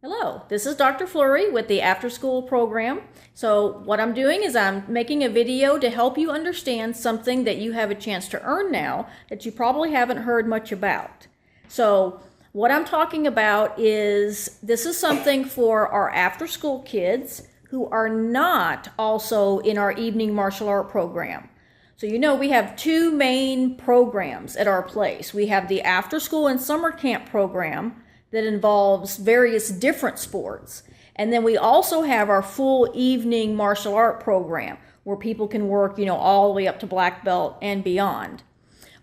Hello, this is Dr. Fleury with the After School program. So what I'm doing is I'm making a video to help you understand something that you have a chance to earn now that you probably haven't heard much about. So what I'm talking about is this is something for our after school kids who are not also in our evening martial art program. So you know we have two main programs at our place. We have the after school and summer camp program that involves various different sports. And then we also have our full evening martial art program where people can work, all the way up to black belt and beyond.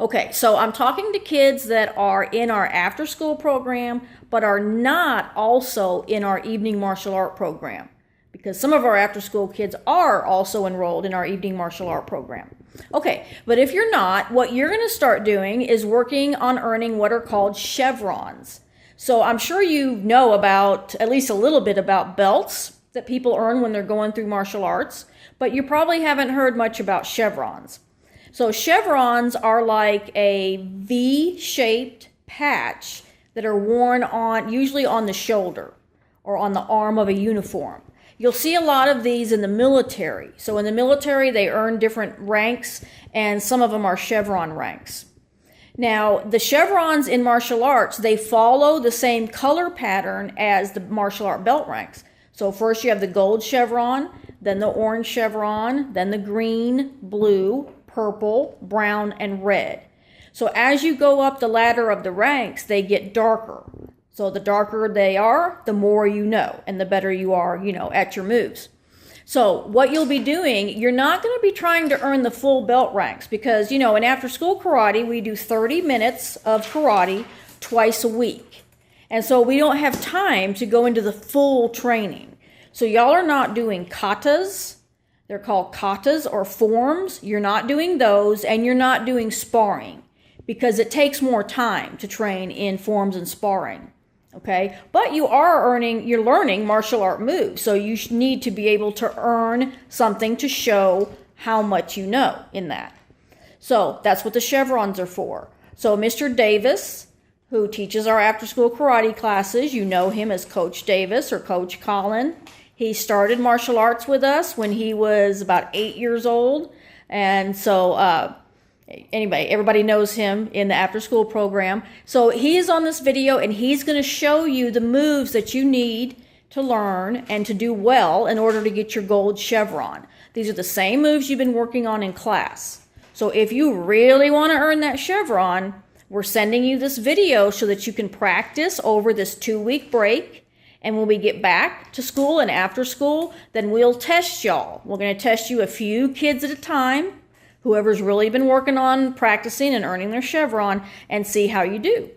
Okay, so I'm talking to kids that are in our after school program, but are not also in our evening martial art program, because some of our after school kids are also enrolled in our evening martial art program. Okay, but if you're not, what you're gonna start doing is working on earning what are called chevrons. So I'm sure you know about, at least a little bit about belts that people earn when they're going through martial arts, but you probably haven't heard much about chevrons. So chevrons are like a V-shaped patch that are worn usually on the shoulder or on the arm of a uniform. You'll see a lot of these in the military. So in the military, they earn different ranks, and some of them are chevron ranks. Now, the chevrons in martial arts, they follow the same color pattern as the martial art belt ranks. So first you have the gold chevron, then the orange chevron, then the green, blue, purple, brown, and red. So as you go up the ladder of the ranks, they get darker. So the darker they are, the more you know, and the better you are, at your moves. So what you'll be doing, you're not going to be trying to earn the full belt ranks because, in after school karate, we do 30 minutes of karate twice a week. And so we don't have time to go into the full training. So y'all are not doing katas. They're called katas or forms. You're not doing those, and you're not doing sparring because it takes more time to train in forms and sparring. Okay, but you're learning martial art moves, so you need to be able to earn something to show how much you know in that. So that's what the chevrons are for. So Mr. Davis, who teaches our after-school karate classes, you know him as Coach Davis or Coach Colin. He started martial arts with us when he was about 8 years old, and so anyway, everybody knows him in the after-school program. So he's on this video, and he's going to show you the moves that you need to learn and to do well in order to get your gold chevron. These are the same moves you've been working on in class. So if you really want to earn that chevron, we're sending you this video so that you can practice over this 2-week break. And when we get back to school and after school, then we'll test y'all. We're going to test you a few kids at a time, whoever's really been working on practicing and earning their chevron, and see how you do.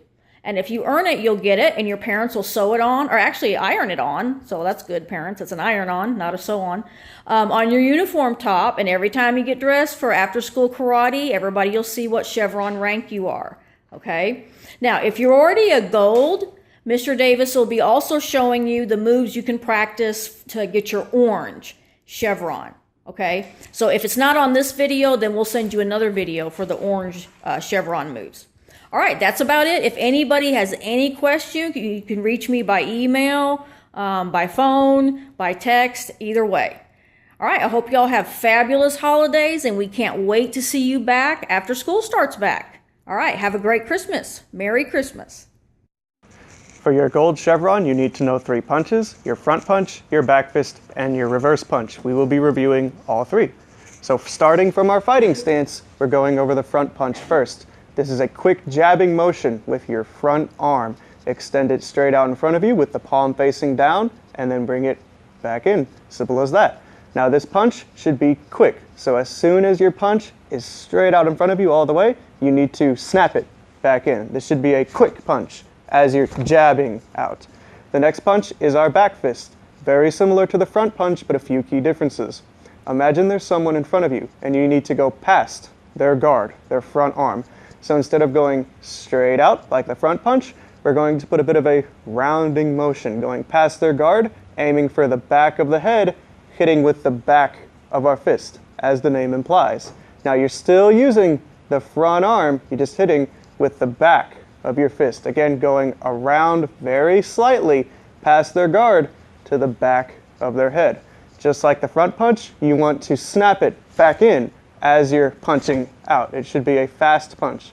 And if you earn it, you'll get it, and your parents will sew it on, or actually iron it on, so that's good, parents. It's an iron on, not a sew on your uniform top, and every time you get dressed for after-school karate, everybody will see what chevron rank you are, okay? Now, if you're already a gold, Mr. Davis will be also showing you the moves you can practice to get your orange chevron. Okay, so if it's not on this video, then we'll send you another video for the orange chevron moves. All right, that's about it. If anybody has any question, you can reach me by email, by phone, by text, either way. All right, I hope y'all have fabulous holidays, and we can't wait to see you back after school starts back. All right, have a great Christmas. Merry Christmas. For your gold chevron, you need to know 3 punches: your front punch, your back fist, and your reverse punch. We will be reviewing all 3. So starting from our fighting stance, we're going over the front punch first. This is a quick jabbing motion with your front arm. Extend it straight out in front of you with the palm facing down, and then bring it back in. Simple as that. Now this punch should be quick. So as soon as your punch is straight out in front of you all the way, you need to snap it back in. This should be a quick punch as you're jabbing out. The next punch is our back fist. Very similar to the front punch, but a few key differences. Imagine there's someone in front of you, and you need to go past their guard, their front arm. So instead of going straight out like the front punch, we're going to put a bit of a rounding motion, going past their guard, aiming for the back of the head, hitting with the back of our fist, as the name implies. Now you're still using the front arm, you're just hitting with the back of your fist. Again, going around very slightly past their guard to the back of their head. Just like the front punch, you want to snap it back in as you're punching out. It should be a fast punch.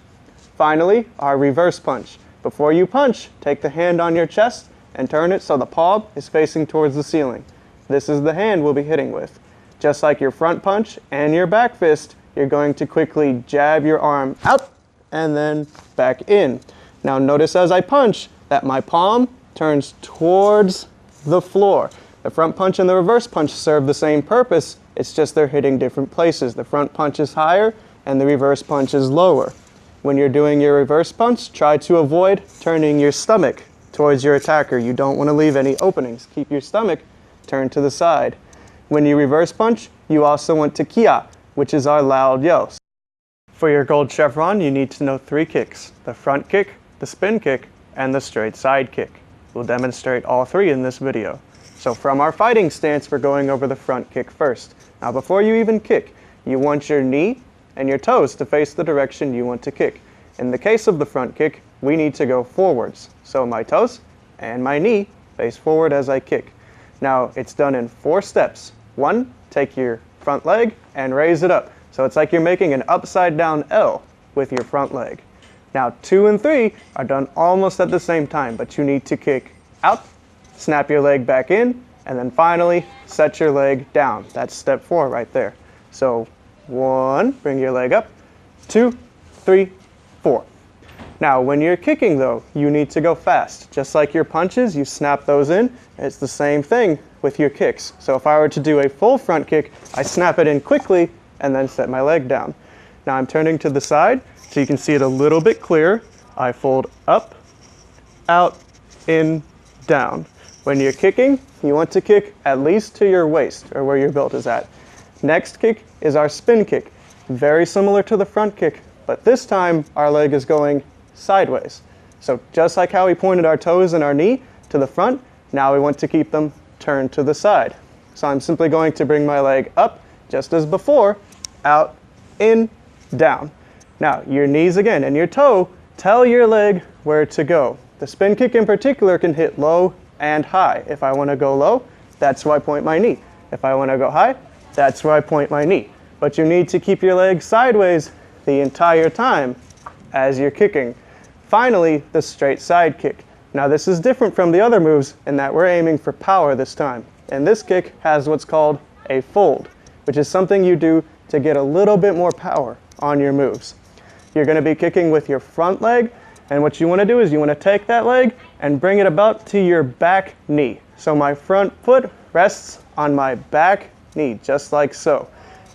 Finally, our reverse punch. Before you punch, take the hand on your chest and turn it so the palm is facing towards the ceiling. This is the hand we'll be hitting with. Just like your front punch and your back fist, you're going to quickly jab your arm out and then back in. Now notice as I punch that my palm turns towards the floor. The front punch and the reverse punch serve the same purpose, it's just they're hitting different places. The front punch is higher and the reverse punch is lower. When you're doing your reverse punch, try to avoid turning your stomach towards your attacker. You don't want to leave any openings. Keep your stomach turned to the side. When you reverse punch, you also want to kia, which is our loud yell. For your gold chevron, you need to know 3 kicks: the front kick, the spin kick, and the straight side kick. We'll demonstrate all 3 in this video. So from our fighting stance, we're going over the front kick first. Now before you even kick, you want your knee and your toes to face the direction you want to kick. In the case of the front kick, we need to go forwards. So my toes and my knee face forward as I kick. Now it's done in 4 steps. 1, take your front leg and raise it up. So it's like you're making an upside down L with your front leg. Now 2 and 3 are done almost at the same time, but you need to kick out, snap your leg back in, and then finally set your leg down. That's step 4 right there. So 1, bring your leg up, 2, 3, 4. Now when you're kicking though, you need to go fast. Just like your punches, you snap those in. It's the same thing with your kicks. So if I were to do a full front kick, I snap it in quickly and then set my leg down. Now I'm turning to the side so you can see it a little bit clearer. I fold up, out, in, down. When you're kicking, you want to kick at least to your waist or where your belt is at. Next kick is our spin kick. Very similar to the front kick, but this time our leg is going sideways. So just like how we pointed our toes and our knee to the front, now we want to keep them turned to the side. So I'm simply going to bring my leg up just as before, out, in, down. Now your knees again and your toe tell your leg where to go. The spin kick in particular can hit low and high. If I want to go low, that's where I point my knee. If I want to go high, that's where I point my knee. But you need to keep your leg sideways the entire time as you're kicking. Finally, the straight side kick. Now this is different from the other moves in that we're aiming for power this time. And this kick has what's called a fold, which is something you do to get a little bit more power on your moves. You're going to be kicking with your front leg, and what you want to do is you want to take that leg and bring it about to your back knee. So my front foot rests on my back knee, just like so.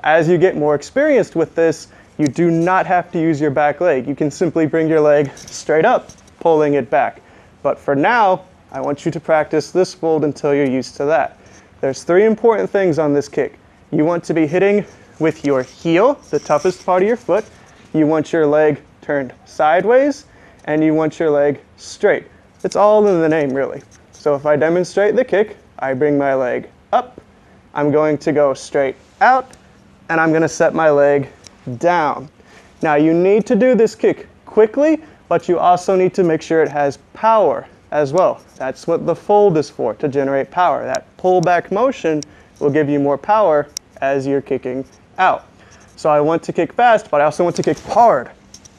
As you get more experienced with this, you do not have to use your back leg. You can simply bring your leg straight up, pulling it back. But for now, I want you to practice this fold until you're used to that. There's 3 important things on this kick. You want to be hitting with your heel, the toughest part of your foot. You want your leg turned sideways, and you want your leg straight. It's all in the name, really. So if I demonstrate the kick, I bring my leg up, I'm going to go straight out, and I'm going to set my leg down. Now you need to do this kick quickly, but you also need to make sure it has power as well. That's what the fold is for, to generate power. That pullback motion will give you more power as you're kicking out. So I want to kick fast, but I also want to kick hard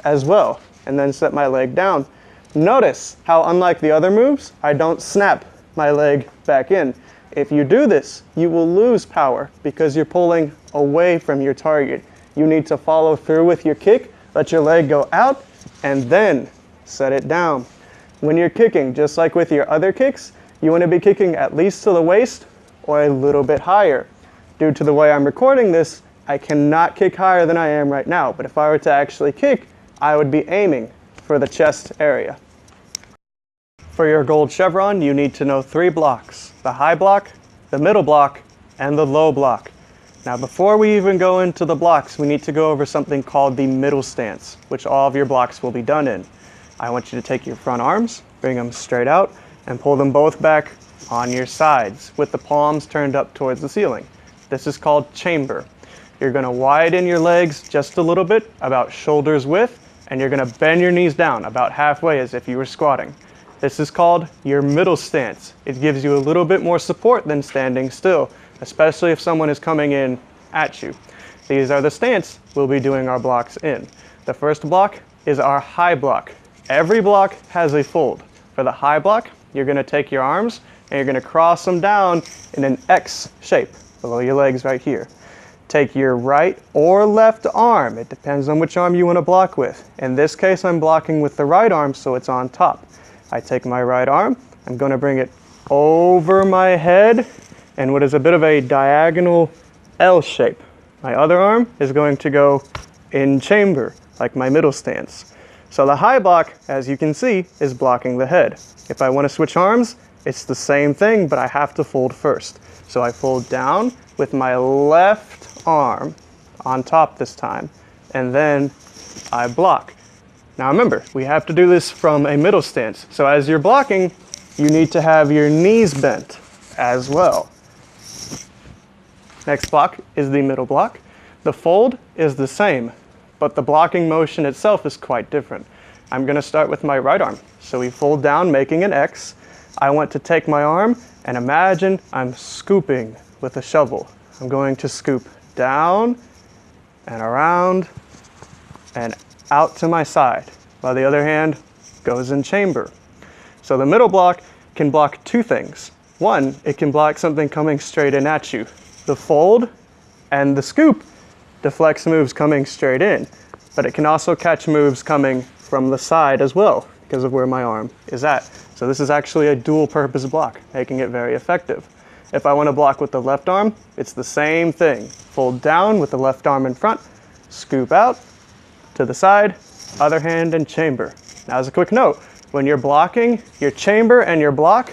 as well, and then set my leg down. Notice how, unlike the other moves, I don't snap my leg back in. If you do this, you will lose power because you're pulling away from your target. You need to follow through with your kick, let your leg go out, and then set it down. When you're kicking, just like with your other kicks, you want to be kicking at least to the waist or a little bit higher. Due to the way I'm recording this, I cannot kick higher than I am right now, but if I were to actually kick, I would be aiming for the chest area. For your gold chevron, you need to know 3 blocks: the high block, the middle block, and the low block. Now before we even go into the blocks, we need to go over something called the middle stance, which all of your blocks will be done in. I want you to take your front arms, bring them straight out, and pull them both back on your sides with the palms turned up towards the ceiling. This is called chamber. You're going to widen your legs just a little bit, about shoulders width, and you're going to bend your knees down about halfway as if you were squatting. This is called your middle stance. It gives you a little bit more support than standing still, especially if someone is coming in at you. These are the stance we'll be doing our blocks in. The first block is our high block. Every block has a fold. For the high block, you're going to take your arms and you're going to cross them down in an X shape below your legs right here. Take your right or left arm. It depends on which arm you want to block with. In this case, I'm blocking with the right arm, so it's on top. I take my right arm, I'm going to bring it over my head in what is a bit of a diagonal L shape. My other arm is going to go in chamber, like my middle stance. So the high block, as you can see, is blocking the head. If I want to switch arms, it's the same thing, but I have to fold first. So I fold down with my left arm on top this time, and then I block. Now remember, we have to do this from a middle stance. So as you're blocking, you need to have your knees bent as well. Next block is the middle block. The fold is the same, but the blocking motion itself is quite different. I'm going to start with my right arm. So we fold down, making an X. I want to take my arm and imagine I'm scooping with a shovel. I'm going to scoop down and around and out to my side, while the other hand goes in chamber. So the middle block can block two things. One, it can block something coming straight in at you. The fold and the scoop deflects moves coming straight in, but it can also catch moves coming from the side as well because of where my arm is at. So this is actually a dual purpose block, making it very effective. If I want to block with the left arm, it's the same thing. Fold down with the left arm in front, scoop out to the side, other hand in chamber. Now as a quick note, when you're blocking, your chamber and your block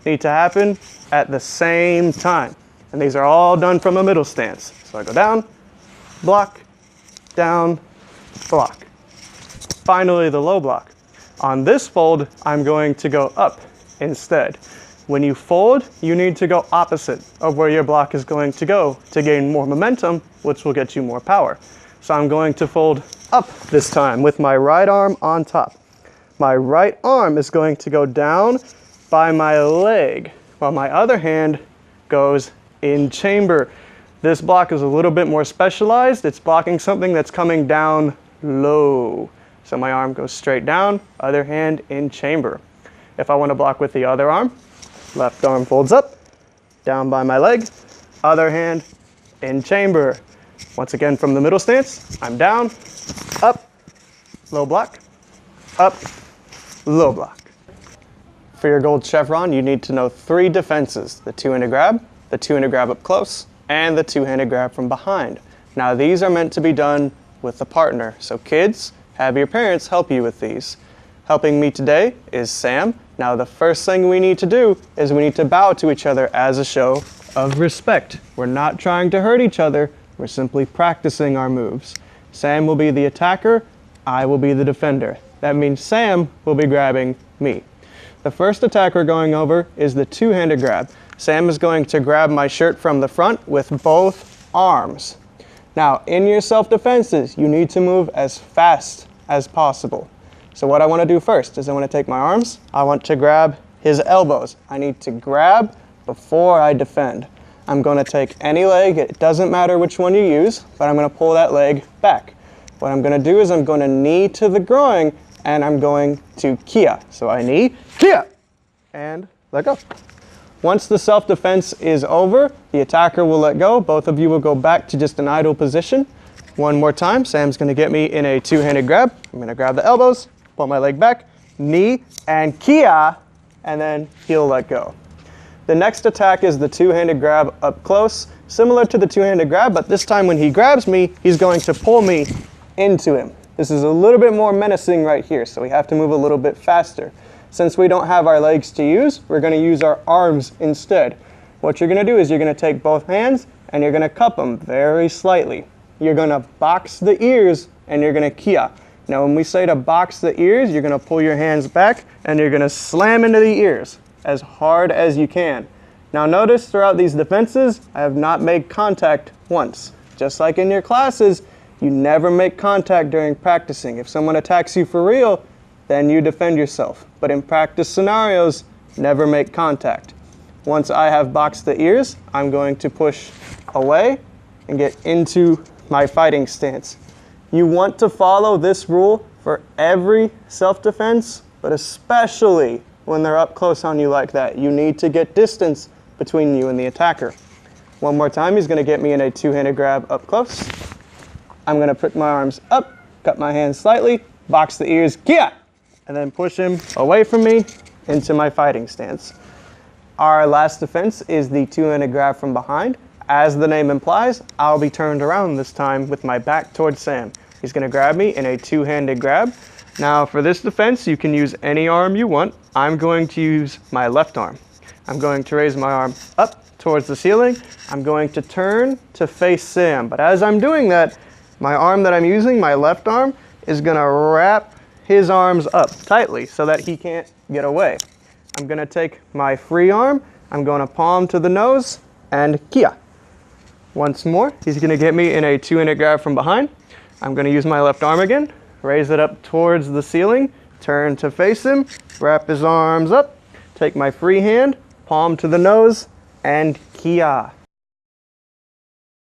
need to happen at the same time. And these are all done from a middle stance. So I go down, block, down, block. Finally, the low block. On this fold, I'm going to go up instead. When you fold, you need to go opposite of where your block is going to go to gain more momentum, which will get you more power. So I'm going to fold up this time with my right arm on top. My right arm is going to go down by my leg, while my other hand goes in chamber. This block is a little bit more specialized. It's blocking something that's coming down low. So my arm goes straight down, other hand in chamber. If I want to block with the other arm, left arm folds up, down by my leg, other hand in chamber. Once again from the middle stance, I'm down, up, low block, up, low block. For your gold chevron, you need to know 3 defenses: the two-handed grab, the two-handed grab up close, and the two-handed grab from behind. Now these are meant to be done with a partner, so kids, have your parents help you with these. Helping me today is Sam. Now the first thing we need to do is we need to bow to each other as a show of respect. We're not trying to hurt each other, we're simply practicing our moves. Sam will be the attacker, I will be the defender. That means Sam will be grabbing me. The first attack we're going over is the two-handed grab. Sam is going to grab my shirt from the front with both arms. Now, in your self-defenses, you need to move as fast as possible. So what I want to do first is I want to take my arms, I want to grab his elbows. I need to grab before I defend. I'm going to take any leg, it doesn't matter which one you use, but I'm going to pull that leg back. What I'm going to do is I'm going to knee to the groin and I'm going to kia. So I knee, kia, and let go. Once the self-defense is over, the attacker will let go. Both of you will go back to just an idle position. One more time, Sam's going to get me in a two-handed grab. I'm going to grab the elbows, pull my leg back, knee, and kia, and then he'll let go. The next attack is the two-handed grab up close, similar to the two-handed grab, but this time when he grabs me, he's going to pull me into him. This is a little bit more menacing right here, so we have to move a little bit faster. Since we don't have our legs to use, we're going to use our arms instead. What you're going to do is you're going to take both hands and you're going to cup them very slightly. You're going to box the ears and you're going to kia. Now when we say to box the ears, you're going to pull your hands back and you're going to slam into the ears as hard as you can. Now notice throughout these defenses, I have not made contact once. Just like in your classes, you never make contact during practicing. If someone attacks you for real, then you defend yourself. But in practice scenarios, never make contact. Once I have boxed the ears, I'm going to push away and get into my fighting stance. You want to follow this rule for every self-defense, but especially when they're up close on you like that. You need to get distance between you and the attacker. One more time, he's going to get me in a two-handed grab up close. I'm going to put my arms up, cut my hands slightly, box the ears, kia, and then push him away from me into my fighting stance. Our last defense is the two-handed grab from behind. As the name implies, I'll be turned around this time with my back towards Sam. He's going to grab me in a two-handed grab. Now for this defense, you can use any arm you want. I'm going to use my left arm. I'm going to raise my arm up towards the ceiling. I'm going to turn to face Sam. But as I'm doing that, my arm that I'm using, my left arm, is going to wrap his arms up tightly so that he can't get away. I'm going to take my free arm. I'm going to palm to the nose and kia. Once more, he's going to get me in a two-handed grab from behind. I'm going to use my left arm again, raise it up towards the ceiling, turn to face him, wrap his arms up, take my free hand, palm to the nose, and kia.